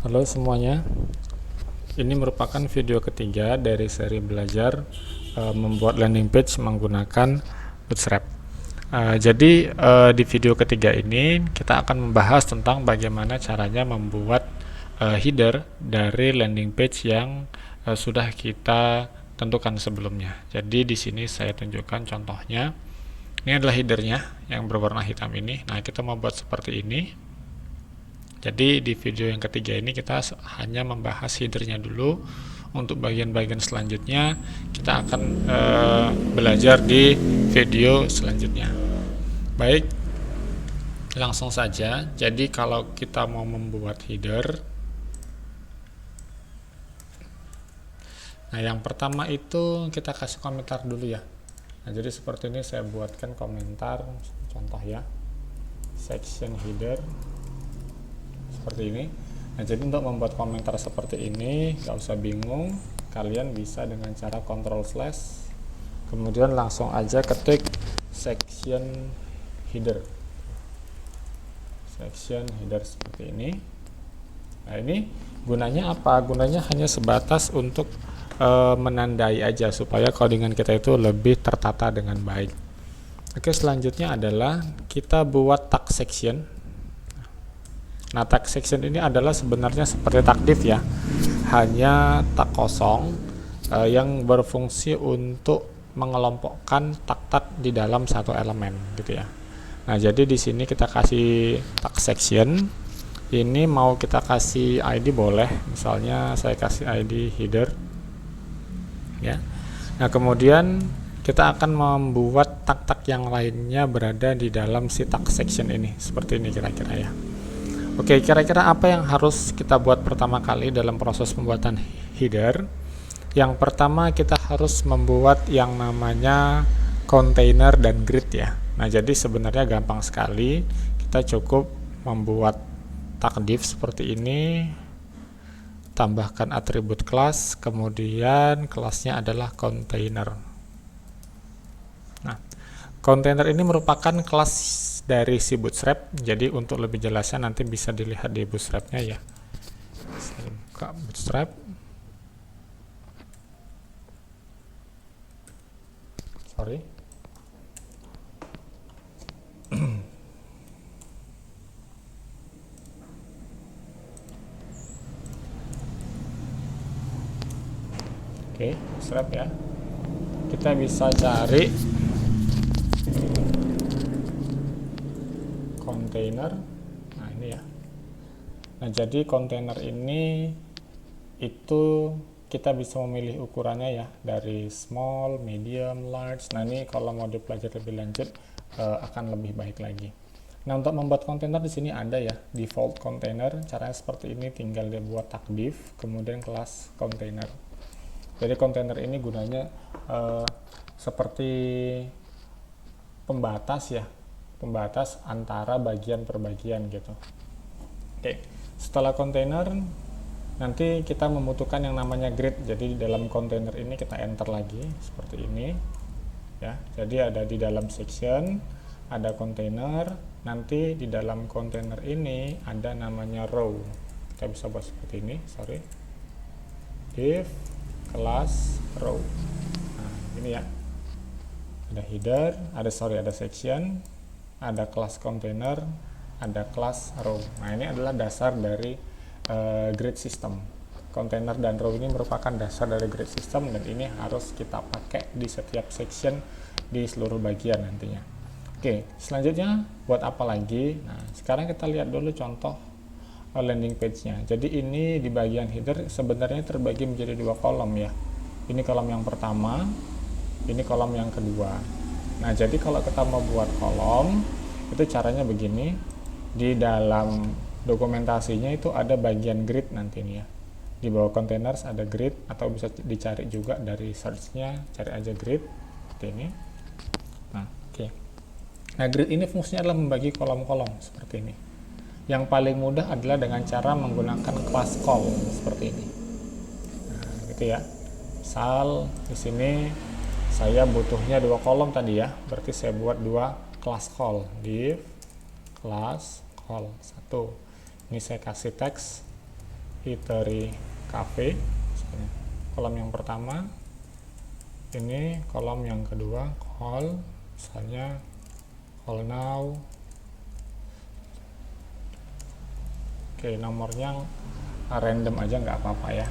Halo semuanya, ini merupakan video ketiga dari seri belajar membuat landing page menggunakan Bootstrap. Di video ketiga ini kita akan membahas tentang bagaimana caranya membuat header dari landing page yang sudah kita tentukan sebelumnya. Jadi di sini saya tunjukkan contohnya. Ini adalah headernya yang berwarna hitam ini. Nah, kita membuat seperti ini. Jadi di video yang ketiga ini kita hanya membahas headernya dulu. Untuk bagian-bagian selanjutnya kita akan belajar di video selanjutnya. Baik, langsung saja. Jadi kalau kita mau membuat header, nah yang pertama itu kita kasih komentar dulu ya. Nah jadi seperti ini saya buatkan komentar, contoh ya, section header seperti ini. Nah jadi untuk membuat komentar seperti ini gak usah bingung, kalian bisa dengan cara Ctrl/, kemudian langsung aja ketik section header seperti ini. Nah ini gunanya apa? Gunanya hanya sebatas untuk menandai aja supaya codingan kita itu lebih tertata dengan baik. Oke, selanjutnya adalah kita buat tag section. Nah, tag section ini adalah sebenarnya seperti tag div ya, hanya tag kosong yang berfungsi untuk mengelompokkan tag-tag di dalam satu elemen gitu ya. Nah, jadi di sini kita kasih tag section. Ini mau kita kasih ID boleh, misalnya saya kasih ID header ya. Nah, kemudian kita akan membuat tag-tag yang lainnya berada di dalam si tag section ini, seperti ini kira-kira ya. Oke, kira-kira apa yang harus kita buat pertama kali dalam proses pembuatan header? Yang pertama kita harus membuat yang namanya container dan grid ya. Nah, jadi sebenarnya gampang sekali. Kita cukup membuat tag div seperti ini, tambahkan atribut kelas, kemudian kelasnya adalah container. Nah, container ini merupakan kelas dari si Bootstrap. Jadi untuk lebih jelasnya nanti bisa dilihat di Bootstrapnya ya. Saya buka Bootstrap. Sorry. Oke, Bootstrap ya. Kita bisa cari container. Nah, ini ya. Nah, jadi container ini itu kita bisa memilih ukurannya ya, dari small, medium, large. Nah, ini kalau mau dipelajari lebih lanjut akan lebih baik lagi. Nah, untuk membuat kontainer di sini ada ya, default container. Caranya seperti ini, tinggal dibuat tag div, kemudian kelas container. Jadi kontainer ini gunanya seperti pembatas ya, pembatas antara bagian per bagian gitu. Oke, setelah kontainer nanti kita membutuhkan yang namanya grid. Jadi di dalam kontainer ini kita enter lagi seperti ini ya. Jadi ada di dalam section, ada kontainer, nanti di dalam kontainer ini ada namanya row. Kita bisa buat seperti ini, sorry, div kelas row. Nah, ini ya, ada header, ada section, ada kelas container, ada kelas row. Nah, ini adalah dasar dari grid system. Container dan row ini merupakan dasar dari grid system, dan ini harus kita pakai di setiap section di seluruh bagian nantinya. Oke, selanjutnya buat apa lagi? Nah, sekarang kita lihat dulu contoh landing page-nya. Jadi ini di bagian header sebenarnya terbagi menjadi dua kolom ya. Ini kolom yang pertama, ini kolom yang kedua. Nah, jadi kalau kita mau buat kolom, itu caranya begini. Di dalam dokumentasinya itu ada bagian grid nanti nih ya. Di bawah containers ada grid, atau bisa dicari juga dari search-nya, cari aja grid seperti ini. Nah, oke. Nah, grid ini fungsinya adalah membagi kolom-kolom seperti ini. Yang paling mudah adalah dengan cara menggunakan class call seperti ini. Nah, gitu ya. Misal di sini saya butuhnya dua kolom tadi ya, berarti saya buat dua class call, div class call 1. Ini saya kasih teks Eatery Cafe misalnya. Kolom yang pertama, ini kolom yang kedua, call, misalnya call now. Oke, nomornya random aja nggak apa-apa ya.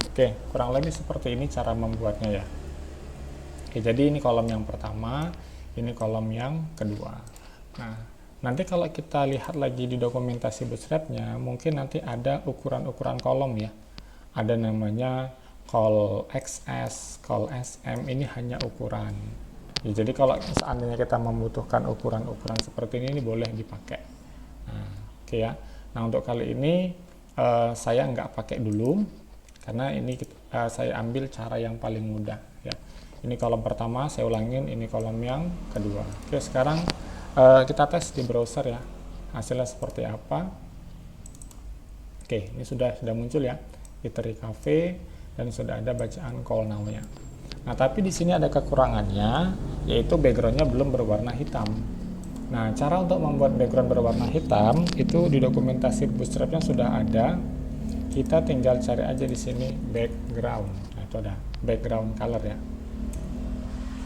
Oke, kurang lebih seperti ini cara membuatnya ya. Oke, jadi ini kolom yang pertama, ini kolom yang kedua. Nah, nanti kalau kita lihat lagi di dokumentasi Bootstrap-nya, mungkin nanti ada ukuran-ukuran kolom ya. Ada namanya call XS, call SM, ini hanya ukuran. Ya, jadi kalau seandainya kita membutuhkan ukuran-ukuran seperti ini boleh dipakai. Nah, oke ya. Nah, untuk kali ini saya nggak pakai dulu, karena ini saya ambil cara yang paling mudah ya. Ini kolom pertama, saya ulangin, ini kolom yang kedua. Oke, sekarang kita tes di browser ya, hasilnya seperti apa. Oke, ini sudah muncul ya, Eatery Cafe, dan sudah ada bacaan call now-nya. Nah, tapi di sini ada kekurangannya, yaitu background-nya belum berwarna hitam. Nah, cara untuk membuat background berwarna hitam itu di dokumentasi Bootstrap-nya sudah ada. Kita tinggal cari aja di sini background. Nah, itu ada background color ya.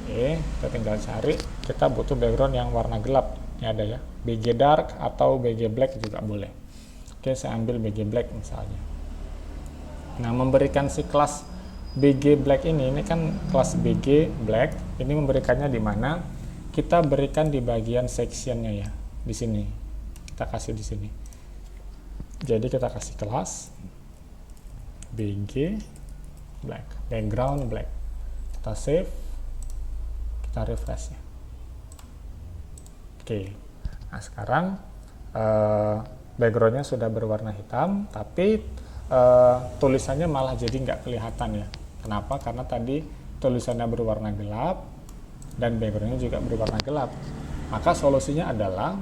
Oke, kita tinggal cari. Kita butuh background yang warna gelap. Ini ada ya, BG dark atau BG black juga boleh. Oke, saya ambil BG black misalnya. Nah, memberikan si kelas BG black ini kan kelas BG black. Ini memberikannya di mana? Kita berikan di bagian sectionnya ya, di sini. Kita kasih di sini. Jadi kita kasih kelas BG black, background black. Kita save, kita refresh ya. Oke, nah sekarang backgroundnya sudah berwarna hitam, tapi tulisannya malah jadi nggak kelihatan ya. Kenapa? Karena tadi tulisannya berwarna gelap dan backgroundnya juga berwarna gelap. Maka solusinya adalah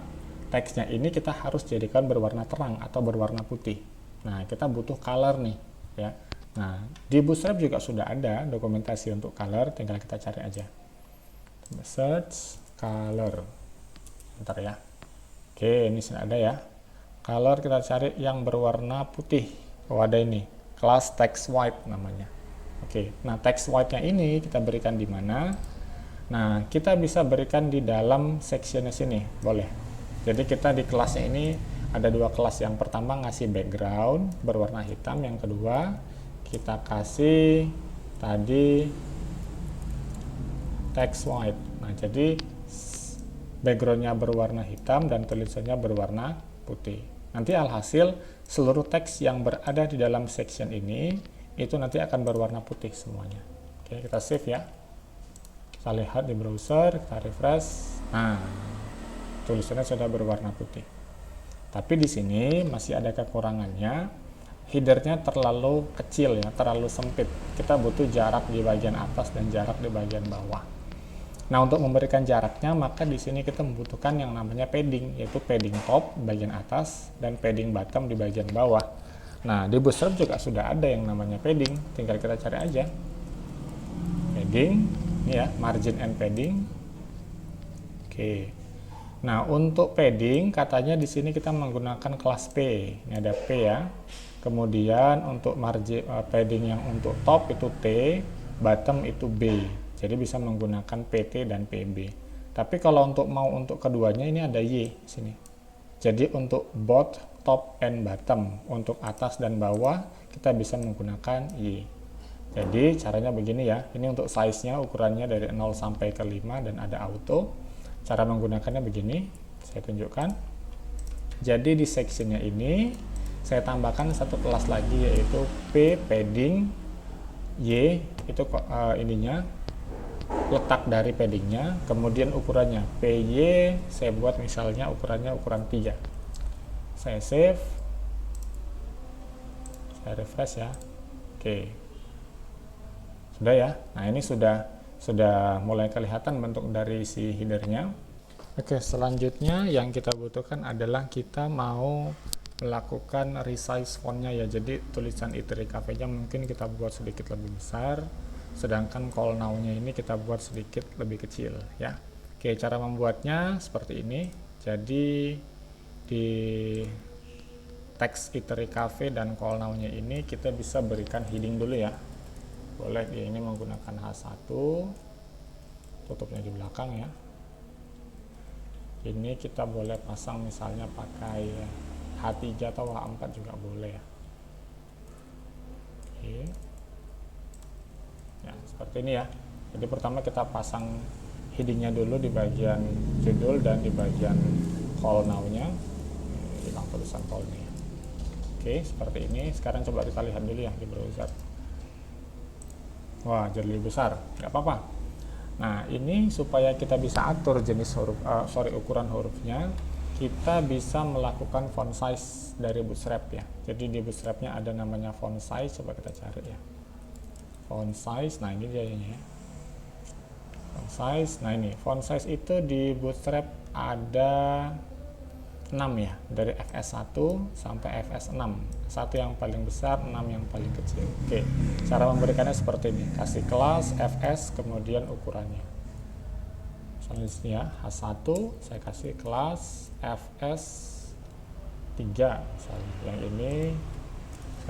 teksnya ini kita harus jadikan berwarna terang atau berwarna putih. Nah, kita butuh color nih ya. Nah, di Bootstrap juga sudah ada dokumentasi untuk color, tinggal kita cari aja. Search color. Bentar ya. Oke, ini sudah ada ya. Color kita cari yang berwarna putih. Oh, ada ini. Class text white namanya. Oke, nah text white-nya ini kita berikan di mana? Nah, kita bisa berikan di dalam sectionnya sini, boleh. Jadi kita di kelasnya ini ada dua kelas. Yang pertama ngasih background berwarna hitam, yang kedua kita kasih tadi text white. Nah, jadi backgroundnya berwarna hitam dan tulisannya berwarna putih. Nanti alhasil seluruh teks yang berada di dalam section ini itu nanti akan berwarna putih semuanya. Oke, kita save ya. Kita lihat di browser, kita refresh. Nah, tulisannya sudah berwarna putih. Tapi di sini masih ada kekurangannya. Headernya terlalu kecil ya, terlalu sempit. Kita butuh jarak di bagian atas dan jarak di bagian bawah. Nah, untuk memberikan jaraknya, maka di sini kita membutuhkan yang namanya padding, yaitu padding top bagian atas dan padding bottom di bagian bawah. Nah, di Bootstrap juga sudah ada yang namanya padding, tinggal kita cari aja. Padding, ini ya, margin and padding. Oke. Nah, untuk padding katanya di sini kita menggunakan kelas P. Ini ada P ya. Kemudian untuk margin padding yang untuk top itu T, bottom itu B. Jadi bisa menggunakan PT dan PB. Tapi kalau untuk keduanya ini ada Y di sini. Jadi untuk both top and bottom, untuk atas dan bawah kita bisa menggunakan Y. Jadi caranya begini ya. Ini untuk size-nya, ukurannya dari 0 sampai ke 5 dan ada auto. Cara menggunakannya begini, saya tunjukkan. Jadi di sectionnya ini saya tambahkan satu kelas lagi, yaitu P padding, Y itu ininya letak dari paddingnya, kemudian ukurannya PY saya buat misalnya ukurannya ukuran 3. Saya save, saya refresh ya. Oke, sudah ya. Nah, ini sudah mulai kelihatan bentuk dari si headernya. Oke, selanjutnya yang kita butuhkan adalah kita mau melakukan resize fontnya ya. Jadi tulisan Eatery Cafe-nya mungkin kita buat sedikit lebih besar, sedangkan call now-nya ini kita buat sedikit lebih kecil ya. Oke, cara membuatnya seperti ini. Jadi di teks iterate cafe dan call now-nya ini kita bisa berikan heading dulu ya. Boleh dia ini menggunakan H1, tutupnya di belakang ya. Ini kita boleh pasang misalnya pakai H3 atau H4 juga boleh ya. Oke. Ya, seperti ini ya. Jadi pertama kita pasang headingnya dulu di bagian judul dan di bagian call now-nya. Hilang tulisan call-nya. Oke, seperti ini. Sekarang coba kita lihat dulu ya di browser. Wah, jadi lebih besar. Nggak apa-apa. Nah, ini supaya kita bisa atur jenis huruf, ukuran hurufnya, kita bisa melakukan font size dari Bootstrap ya. Jadi di Bootstrapnya ada namanya font size. Coba kita cari ya. Font size. Nah, ini dia ya. Font size. Nah, ini font size itu di Bootstrap ada 6 ya, dari FS1 sampai FS6. 1 yang paling besar, 6 yang paling kecil. Oke, cara memberikannya seperti ini. Kasih kelas FS, kemudian ukurannya. Selanjutnya H1, saya kasih kelas FS3 misalnya. Yang ini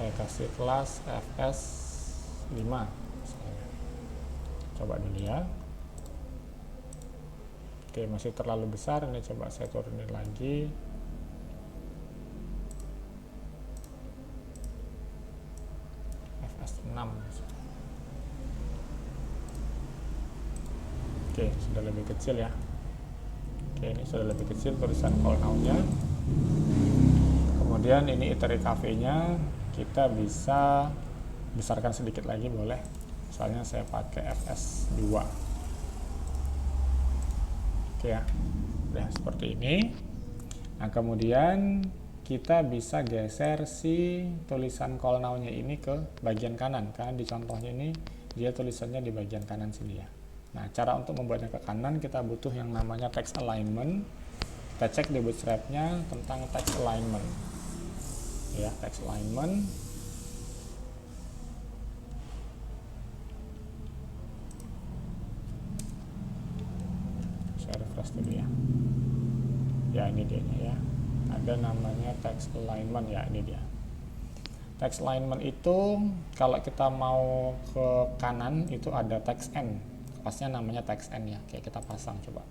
saya kasih kelas FS5 misalnya. Coba dulu ya. Oke, masih terlalu besar. Ini coba saya turunin lagi. FS6. Oke, sudah lebih kecil ya. Oke, ini sudah lebih kecil tulisan call now-nya. Kemudian ini iterate cafe-nya kita bisa besarkan sedikit lagi boleh. Misalnya saya pakai FS2. Oke ya, udah seperti ini. Nah, kemudian kita bisa geser si tulisan call now-nya ini ke bagian kanan, karena di contohnya ini dia tulisannya di bagian kanan sini ya. Nah, cara untuk membuatnya ke kanan kita butuh yang namanya text alignment. Kita cek di Bootstrap-nya tentang text alignment. Ya, text alignment. Saya refresh dulu ya. Ya, ini dia ya. Ada namanya text alignment ya, ini dia. Text alignment itu kalau kita mau ke kanan itu ada text end. Kelasnya namanya text end ya. Kayak kita pasang coba.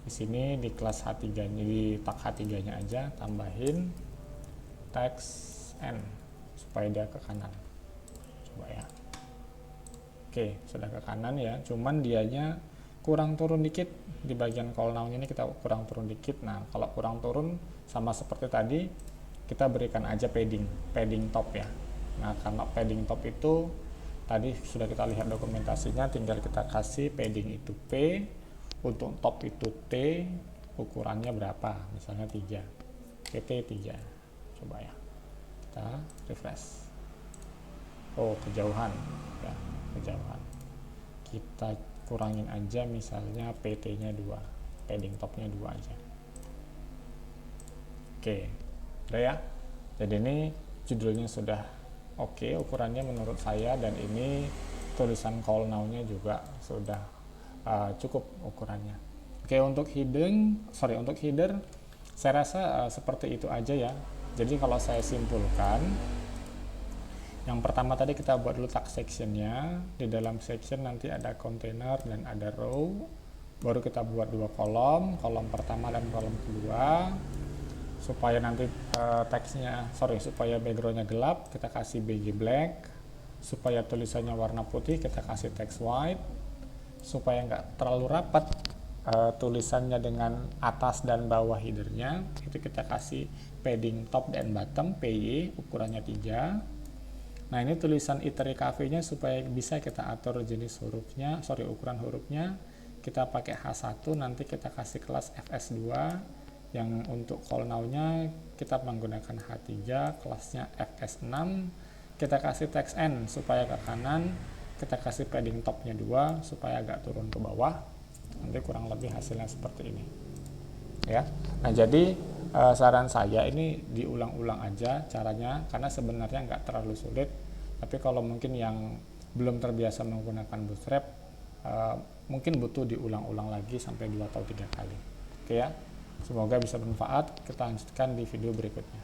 Di sini di kelas H3-nya, di tag H3-nya aja tambahin text end supaya dia ke kanan. Coba ya. Oke, sudah ke kanan ya. Cuman dianya kurang turun dikit di bagian call now ini, kita kurang turun dikit. Nah, kalau kurang turun sama seperti tadi, kita berikan aja padding top ya. Nah, karena padding top itu tadi sudah kita lihat dokumentasinya, tinggal kita kasih padding itu P, untuk top itu T, ukurannya berapa, misalnya 3, PT 3. Coba ya, kita refresh. Oh, kejauhan ya, kejauhan. Kita kurangin aja misalnya PT-nya 2, padding topnya 2 aja. Oke, udah ya. Jadi ini judulnya sudah oke ukurannya menurut saya, dan ini tulisan call now-nya juga sudah cukup ukurannya. Oke, untuk header saya rasa seperti itu aja ya. Jadi kalau saya simpulkan, yang pertama tadi kita buat dulu tag sectionnya. Di dalam section nanti ada container dan ada row. Baru kita buat 2 kolom, kolom pertama dan kolom kedua. Supaya nanti supaya backgroundnya gelap, kita kasih BG black. Supaya tulisannya warna putih, kita kasih text white. Supaya nggak terlalu rapat tulisannya dengan atas dan bawah headernya, itu kita kasih padding top dan bottom PY ukurannya 3. Nah, ini tulisan iterate cafe-nya supaya bisa kita atur jenis hurufnya, ukuran hurufnya. Kita pakai H1, nanti kita kasih kelas FS2. Yang untuk call now-nya kita menggunakan H3, kelasnya FS6. Kita kasih text end supaya ke kanan, kita kasih padding top-nya 2 supaya agak turun ke bawah. Nanti kurang lebih hasilnya seperti ini. Ya. Nah, jadi saran saya ini diulang-ulang aja caranya, karena sebenarnya nggak terlalu sulit. Tapi kalau mungkin yang belum terbiasa menggunakan Bootstrap, mungkin butuh diulang-ulang lagi sampai 2 atau 3 kali. Oke ya, semoga bisa bermanfaat. Kita lanjutkan di video berikutnya.